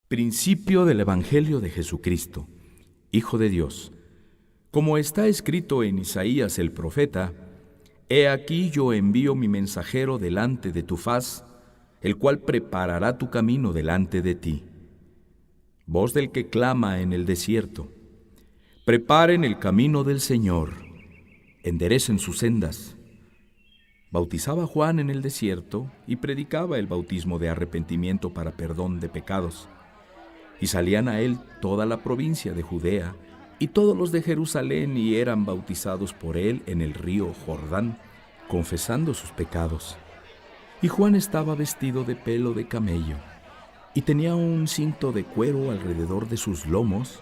Principio del Evangelio de Jesucristo, Hijo de Dios. Como está escrito en Isaías el profeta: He aquí yo envío mi mensajero delante de tu faz, el cual preparará tu camino delante de ti. Voz del que clama en el desierto: Preparen el camino del Señor, enderecen sus sendas. Bautizaba Juan en el desierto y predicaba el bautismo de arrepentimiento para perdón de pecados. Y salían a él toda la provincia de Judea y todos los de Jerusalén, y eran bautizados por él en el río Jordán, confesando sus pecados. Y Juan estaba vestido de pelo de camello, y tenía un cinto de cuero alrededor de sus lomos,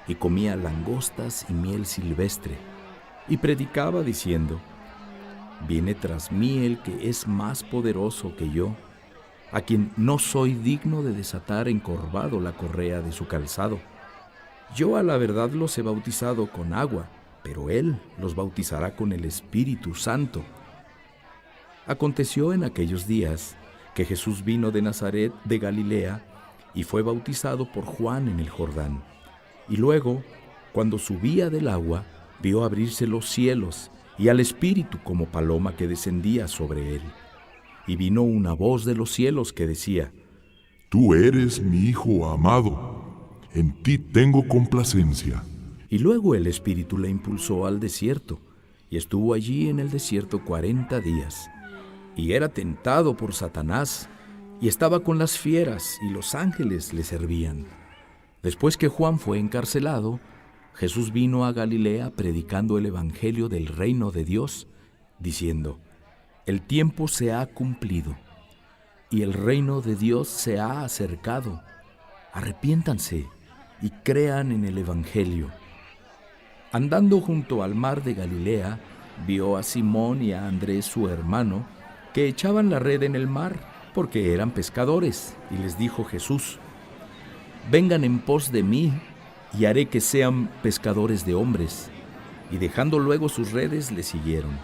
y comía langostas y miel silvestre, y predicaba diciendo: Viene tras mí el que es más poderoso que yo, a quien no soy digno de desatar encorvado la correa de su calzado. Yo a la verdad los he bautizado con agua, pero él los bautizará con el Espíritu Santo. Aconteció en aquellos días que Jesús vino de Nazaret de Galilea y fue bautizado por Juan en el Jordán. Y luego, cuando subía del agua, vio abrirse los cielos y al Espíritu como paloma que descendía sobre él. Y vino una voz de los cielos que decía: Tú eres mi Hijo amado, en ti tengo complacencia. Y luego el Espíritu le impulsó al desierto, y estuvo allí en el desierto 40 días. Y era tentado por Satanás, y estaba con las fieras, y los ángeles le servían. Después que Juan fue encarcelado, Jesús vino a Galilea predicando el evangelio del reino de Dios, diciendo: El tiempo se ha cumplido, y el reino de Dios se ha acercado. Arrepiéntanse y crean en el evangelio. Andando junto al mar de Galilea, vio a Simón y a Andrés su hermano, que echaban la red en el mar, porque eran pescadores, y les dijo Jesús: Vengan en pos de mí, y haré que sean pescadores de hombres. Y dejando luego sus redes, le siguieron.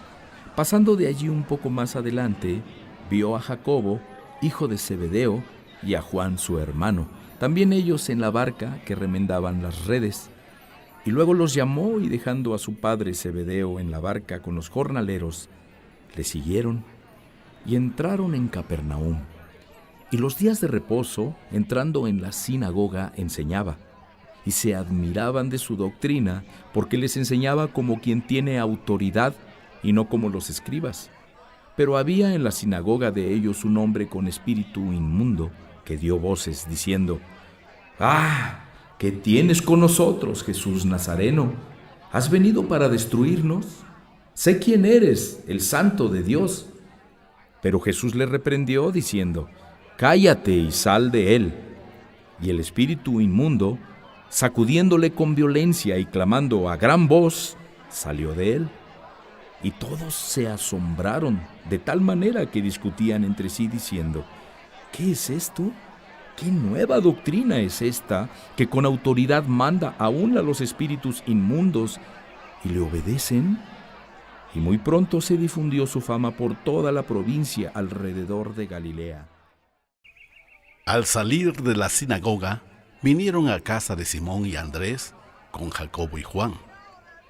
Pasando de allí un poco más adelante, vio a Jacobo, hijo de Zebedeo, y a Juan su hermano, también ellos en la barca que remendaban las redes. Y luego los llamó, y dejando a su padre Zebedeo en la barca con los jornaleros, le siguieron y entraron en Capernaum. Y los días de reposo, entrando en la sinagoga, enseñaba, y se admiraban de su doctrina, porque les enseñaba como quien tiene autoridad y no como los escribas. Pero había en la sinagoga de ellos un hombre con espíritu inmundo, que dio voces diciendo: ¡Ah! ¿Qué tienes con nosotros, Jesús Nazareno? ¿Has venido para destruirnos? Sé quién eres, el Santo de Dios. Pero Jesús le reprendió diciendo: Cállate y sal de él. Y el espíritu inmundo, sacudiéndole con violencia y clamando a gran voz, salió de él. Y todos se asombraron, de tal manera que discutían entre sí diciendo: ¿Qué es esto? ¿Qué nueva doctrina es esta, que con autoridad manda aún a los espíritus inmundos y le obedecen? Y muy pronto se difundió su fama por toda la provincia alrededor de Galilea. Al salir de la sinagoga, vinieron a casa de Simón y Andrés con Jacobo y Juan.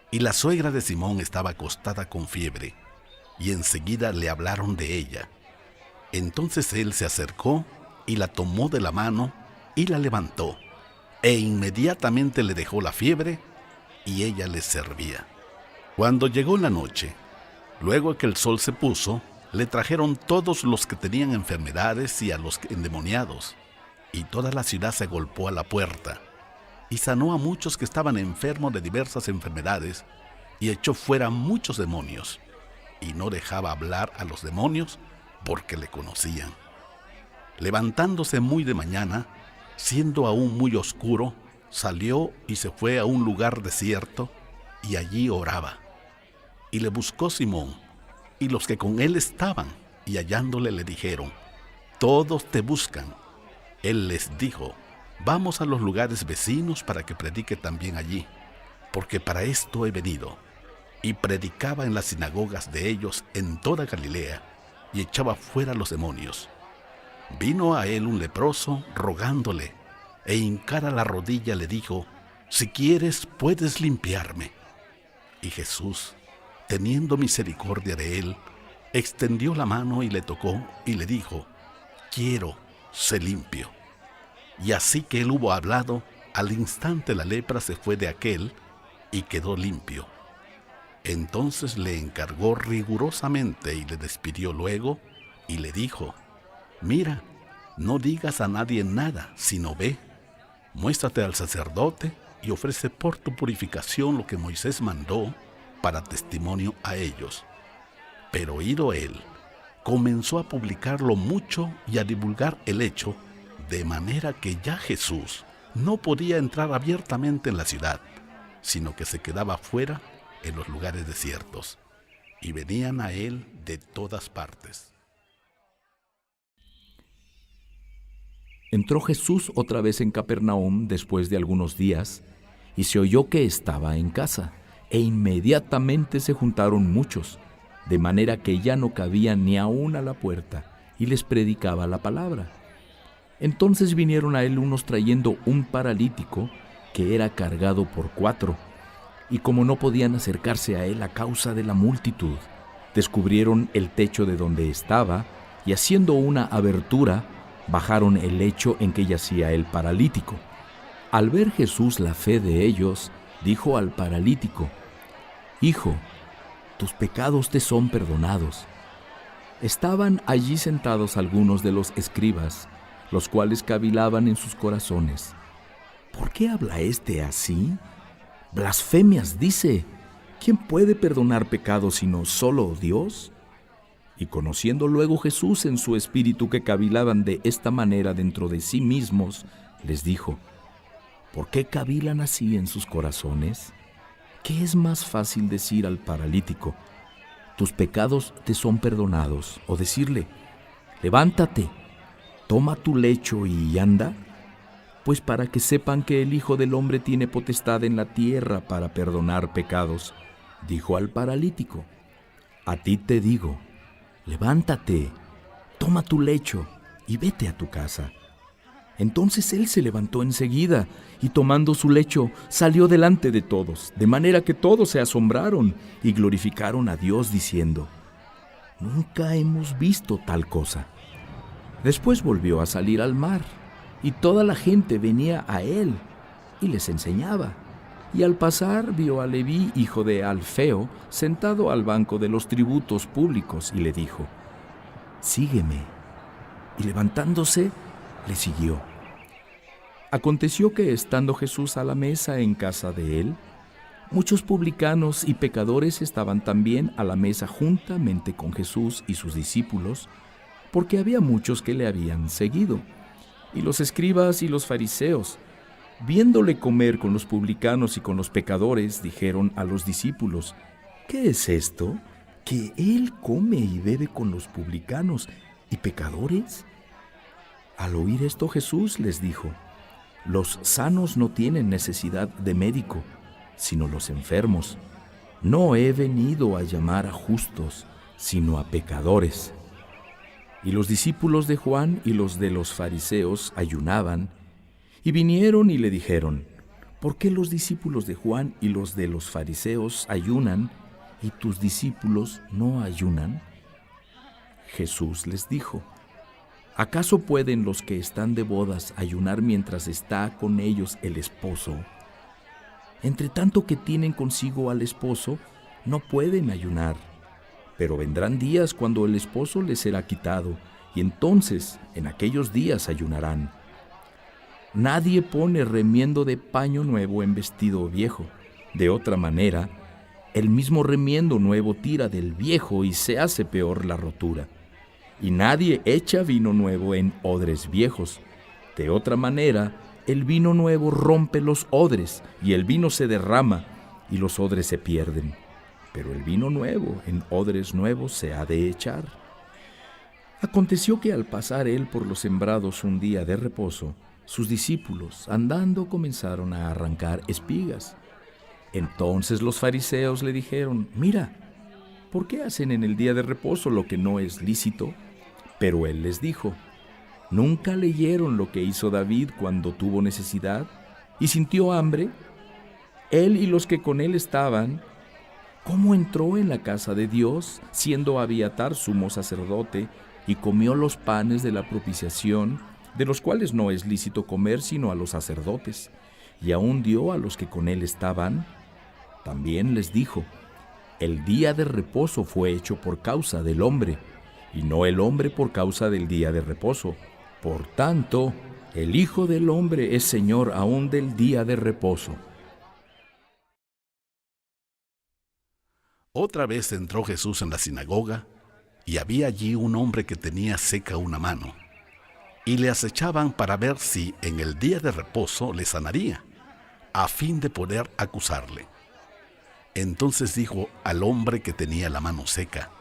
Y la suegra de Simón estaba acostada con fiebre, y enseguida le hablaron de ella. Entonces él se acercó y la tomó de la mano y la levantó, e inmediatamente le dejó la fiebre, y ella les servía. Cuando llegó la noche, luego que el sol se puso, le trajeron todos los que tenían enfermedades y a los endemoniados, y toda la ciudad se agolpó a la puerta, y sanó a muchos que estaban enfermos de diversas enfermedades, y echó fuera muchos demonios, y no dejaba hablar a los demonios, porque le conocían. Levantándose muy de mañana, siendo aún muy oscuro, salió y se fue a un lugar desierto, y allí oraba. Y le buscó Simón, y los que con él estaban, y hallándole le dijeron: Todos te buscan. Él les dijo: Vamos a los lugares vecinos para que predique también allí, porque para esto he venido. Y predicaba en las sinagogas de ellos en toda Galilea, y echaba fuera los demonios. Vino a él un leproso rogándole: e hincara la rodilla le dijo: «Si quieres, puedes limpiarme». Y Jesús, teniendo misericordia de él, extendió la mano y le tocó y le dijo: «Quiero, sé limpio». Y así que él hubo hablado, al instante la lepra se fue de aquél y quedó limpio. Entonces le encargó rigurosamente y le despidió luego y le dijo: «Mira, no digas a nadie nada, sino ve, muéstrate al sacerdote y ofrece por tu purificación lo que Moisés mandó para testimonio a ellos». Pero oído él, comenzó a publicarlo mucho y a divulgar el hecho, de manera que ya Jesús no podía entrar abiertamente en la ciudad, sino que se quedaba fuera en los lugares desiertos, y venían a él de todas partes. Entró Jesús otra vez en Capernaum después de algunos días, y se oyó que estaba en casa, e inmediatamente se juntaron muchos, de manera que ya no cabía ni aún a la puerta, y les predicaba la palabra. Entonces vinieron a él unos trayendo un paralítico que era cargado por 4, y como no podían acercarse a él a causa de la multitud, descubrieron el techo de donde estaba, y haciendo una abertura, bajaron el lecho en que yacía el paralítico. Al ver Jesús la fe de ellos, dijo al paralítico: «Hijo, tus pecados te son perdonados». Estaban allí sentados algunos de los escribas, los cuales cavilaban en sus corazones: «¿Por qué habla éste así? Blasfemias dice. ¿Quién puede perdonar pecados sino solo Dios?». Y conociendo luego Jesús en su espíritu que cavilaban de esta manera dentro de sí mismos, les dijo: «¿Por qué cavilan así en sus corazones? ¿Qué es más fácil decir al paralítico: tus pecados te son perdonados, o decirle: levántate, toma tu lecho y anda? Pues para que sepan que el Hijo del Hombre tiene potestad en la tierra para perdonar pecados, dijo al paralítico: a ti te digo, levántate, toma tu lecho y vete a tu casa. Entonces él se levantó enseguida y tomando su lecho salió delante de todos, de manera que todos se asombraron y glorificaron a Dios diciendo: nunca hemos visto tal cosa. Después volvió a salir al mar y toda la gente venía a él y les enseñaba. Y al pasar vio a Leví, hijo de Alfeo, sentado al banco de los tributos públicos, y le dijo: sígueme. Y levantándose, le siguió. Aconteció que, estando Jesús a la mesa en casa de él, muchos publicanos y pecadores estaban también a la mesa juntamente con Jesús y sus discípulos, porque había muchos que le habían seguido. Y los escribas y los fariseos, viéndole comer con los publicanos y con los pecadores, dijeron a los discípulos: ¿qué es esto? ¿Que él come y bebe con los publicanos y pecadores? Al oír esto, Jesús les dijo: los sanos no tienen necesidad de médico, sino los enfermos. No he venido a llamar a justos, sino a pecadores. Y los discípulos de Juan y los de los fariseos ayunaban, y vinieron y le dijeron: ¿por qué los discípulos de Juan y los de los fariseos ayunan, y tus discípulos no ayunan? Jesús les dijo: ¿acaso pueden los que están de bodas ayunar mientras está con ellos el esposo? Entre tanto que tienen consigo al esposo, no pueden ayunar. Pero vendrán días cuando el esposo les será quitado, y entonces, en aquellos días ayunarán. Nadie pone remiendo de paño nuevo en vestido viejo. De otra manera, el mismo remiendo nuevo tira del viejo y se hace peor la rotura. Y nadie echa vino nuevo en odres viejos. De otra manera, el vino nuevo rompe los odres, y el vino se derrama, y los odres se pierden. Pero el vino nuevo en odres nuevos se ha de echar. Aconteció que al pasar él por los sembrados un día de reposo, sus discípulos, andando, comenzaron a arrancar espigas. Entonces los fariseos le dijeron: mira, ¿por qué hacen en el día de reposo lo que no es lícito? Pero él les dijo: ¿Nunca leyeron lo que hizo David cuando tuvo necesidad y sintió hambre? Él y los que con él estaban. ¿Cómo entró en la casa de Dios, siendo Abiatar sumo sacerdote, y comió los panes de la propiciación, de los cuales no es lícito comer sino a los sacerdotes, y aún dio a los que con él estaban? También les dijo: el día de reposo fue hecho por causa del hombre, y no el hombre por causa del día de reposo. Por tanto, el Hijo del Hombre es Señor aún del día de reposo. Otra vez entró Jesús en la sinagoga, y había allí un hombre que tenía seca una mano, y le acechaban para ver si en el día de reposo le sanaría, a fin de poder acusarle. Entonces dijo al hombre que tenía la mano seca: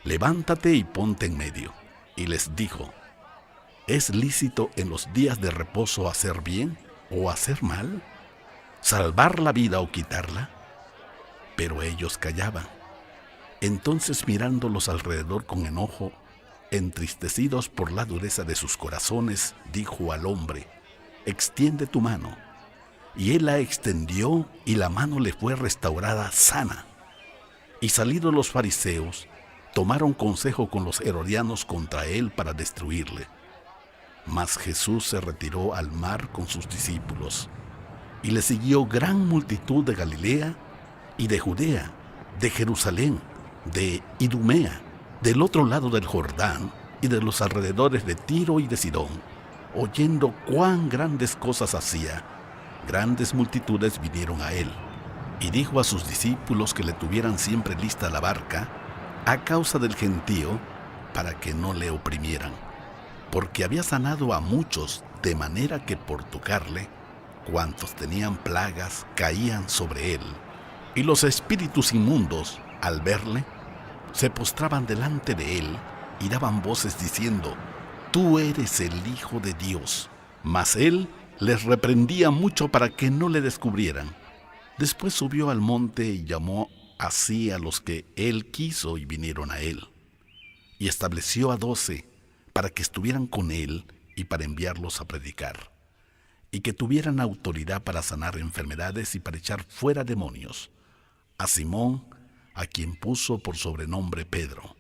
levántate y ponte en medio. Y les dijo: ¿es lícito en los días de reposo hacer bien o hacer mal? ¿Salvar la vida o quitarla? Pero ellos callaban. Entonces, mirándolos alrededor con enojo, entristecidos por la dureza de sus corazones, dijo al hombre: extiende tu mano. Y él la extendió, y la mano le fue restaurada sana. Y salidos los fariseos, tomaron consejo con los herodianos contra él para destruirle. Mas Jesús se retiró al mar con sus discípulos, y le siguió gran multitud de Galilea y de Judea, de Jerusalén, de Idumea, del otro lado del Jordán y de los alrededores de Tiro y de Sidón. Oyendo cuán grandes cosas hacía, grandes multitudes vinieron a él, y dijo a sus discípulos que le tuvieran siempre lista la barca a causa del gentío, para que no le oprimieran, porque había sanado a muchos, de manera que por tocarle, cuantos tenían plagas caían sobre él. Y los espíritus inmundos, al verle, se postraban delante de él y daban voces diciendo: tú eres el Hijo de Dios. Mas él les reprendía mucho para que no le descubrieran. Después subió al monte y llamó así a los que él quiso, y vinieron a él. Y estableció a 12 para que estuvieran con él y para enviarlos a predicar, y que tuvieran autoridad para sanar enfermedades y para echar fuera demonios: a Simón, a quien puso por sobrenombre Pedro,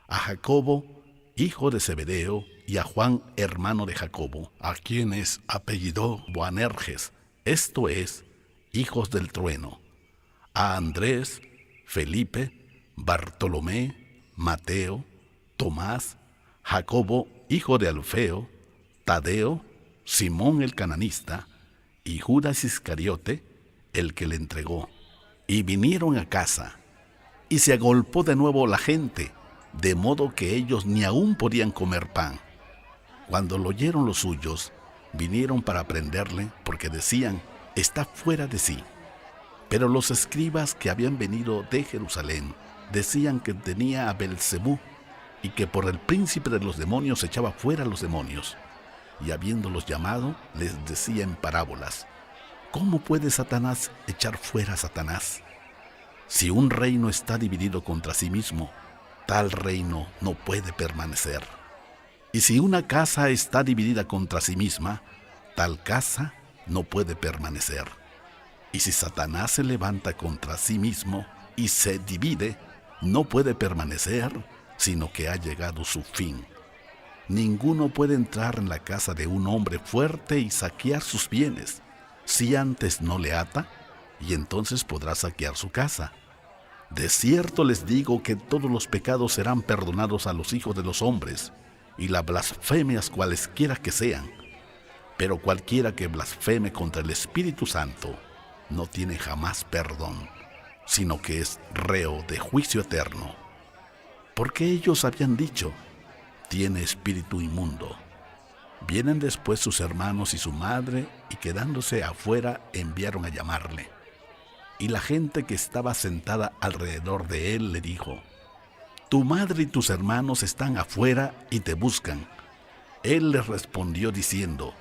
a Jacobo, hijo de Zebedeo, y a Juan, hermano de Jacobo, a quienes apellidó Boanerges, esto es, hijos del trueno, a Andrés, Felipe, Bartolomé, Mateo, Tomás, Jacobo, hijo de Alfeo, Tadeo, Simón el cananista, y Judas Iscariote, el que le entregó. Y vinieron a casa, y se agolpó de nuevo la gente, de modo que ellos ni aún podían comer pan. Cuando lo oyeron los suyos, vinieron para prenderle, porque decían: está fuera de sí. Pero los escribas que habían venido de Jerusalén decían que tenía a Belcebú, y que por el príncipe de los demonios echaba fuera a los demonios. Y habiéndolos llamado, les decía en parábolas: ¿cómo puede Satanás echar fuera a Satanás? Si un reino está dividido contra sí mismo, tal reino no puede permanecer. Y si una casa está dividida contra sí misma, tal casa no puede permanecer. Y si Satanás se levanta contra sí mismo y se divide, no puede permanecer, sino que ha llegado su fin. Ninguno puede entrar en la casa de un hombre fuerte y saquear sus bienes, si antes no le ata, y entonces podrá saquear su casa. De cierto les digo que todos los pecados serán perdonados a los hijos de los hombres, y las blasfemias cualesquiera que sean. Pero cualquiera que blasfeme contra el Espíritu Santo no tiene jamás perdón, sino que es reo de juicio eterno. Porque ellos habían dicho: tiene espíritu inmundo. Vienen después sus hermanos y su madre, y quedándose afuera enviaron a llamarle. Y la gente que estaba sentada alrededor de él le dijo: tu madre y tus hermanos están afuera y te buscan. Él les respondió diciendo: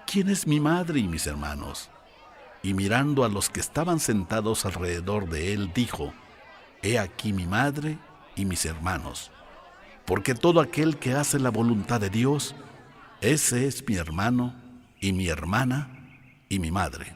¿quién es mi madre y mis hermanos? Y mirando a los que estaban sentados alrededor de él, dijo: he aquí mi madre y mis hermanos. Porque todo aquel que hace la voluntad de Dios, ese es mi hermano y mi hermana y mi madre.